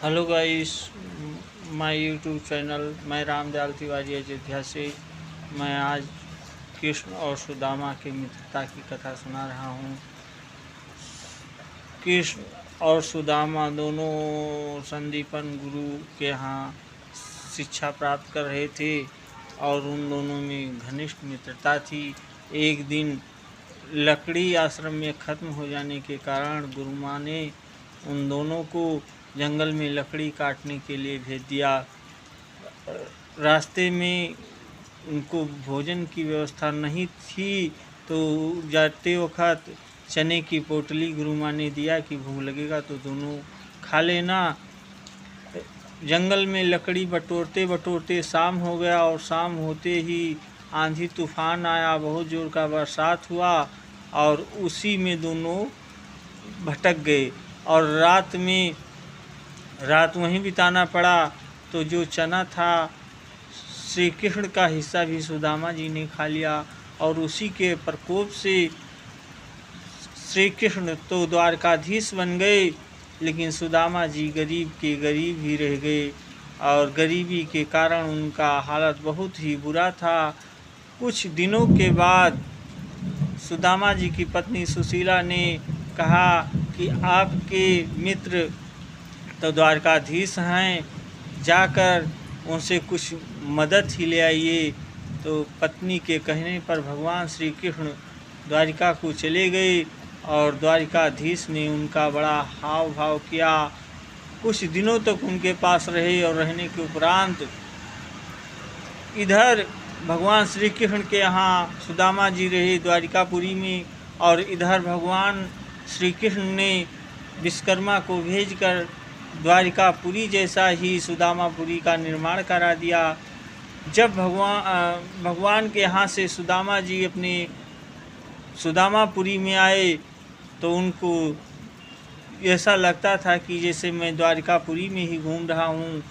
Hello guys, my YouTube channel. मैं रामदयाल तिवारी अयोध्या से। मैं आज कृष्ण और सुदामा की मित्रता की कथा सुना रहा हूँ। कृष्ण और सुदामा दोनों संदीपन गुरु के यहाँ शिक्षा प्राप्त कर रहे थे और उन दोनों में घनिष्ठ मित्रता थी। एक दिन लकड़ी आश्रम में ख़त्म हो जाने के कारण गुरु माँ ने उन दोनों को जंगल में लकड़ी काटने के लिए भेज दिया। रास्ते में उनको भोजन की व्यवस्था नहीं थी, तो जाते वक्त चने की पोटली गुरु माँ ने दिया कि भूख लगेगा तो दोनों खा लेना। जंगल में लकड़ी बटोरते बटोरते शाम हो गया और शाम होते ही आंधी तूफान आया, बहुत ज़ोर का बरसात हुआ और उसी में दोनों भटक गए और रात वहीं बिताना पड़ा। तो जो चना था श्री कृष्ण का हिस्सा भी सुदामा जी ने खा लिया और उसी के प्रकोप से श्री कृष्ण तो द्वारकाधीश बन गए, लेकिन सुदामा जी गरीब के गरीब ही रह गए और गरीबी के कारण उनका हालत बहुत ही बुरा था। कुछ दिनों के बाद सुदामा जी की पत्नी सुशीला ने कहा कि आपके मित्र तो द्वारकाधीश हैं, जाकर उनसे कुछ मदद ही ले आइए। तो पत्नी के कहने पर भगवान श्री कृष्ण द्वारिका को चले गए और द्वारिकाधीश ने उनका बड़ा हाव भाव किया। कुछ दिनों तक उनके पास रहे और रहने के उपरांत इधर भगवान श्री कृष्ण के यहाँ सुदामा जी रहे द्वारिकापुरी में, और इधर भगवान श्री कृष्ण ने विश्वकर्मा को भेजकर द्वारिकापुरी जैसा ही सुदामापुरी का निर्माण करा दिया। जब भगवान के यहाँ से सुदामा जी अपने सुदामापुरी में आए तो उनको ऐसा लगता था कि जैसे मैं द्वारिकापुरी में ही घूम रहा हूँ।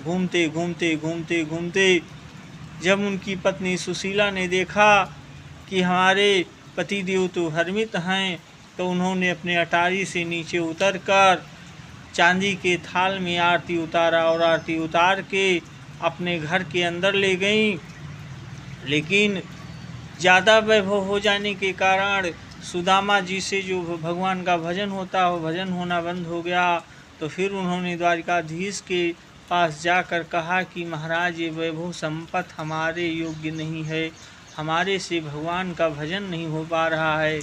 घूमते घूमते घूमते घूमते जब उनकी पत्नी सुशीला ने देखा कि हमारे पतिदेव तो हरमित हैं, तो उन्होंने अपने अटारी से नीचे उतरकर चांदी के थाल में आरती उतारा और आरती उतार के अपने घर के अंदर ले गईं। लेकिन ज़्यादा वैभव हो जाने के कारण सुदामा जी से जो भगवान का भजन होता वो भजन होना बंद हो गया। तो फिर उन्होंने द्वारिकाधीश के पास जाकर कहा कि महाराज, ये वैभव संपत्ति हमारे योग्य नहीं है, हमारे से भगवान का भजन नहीं हो पा रहा है।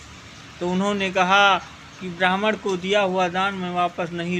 तो उन्होंने कहा कि ब्राह्मण को दिया हुआ दान मैं वापस नहीं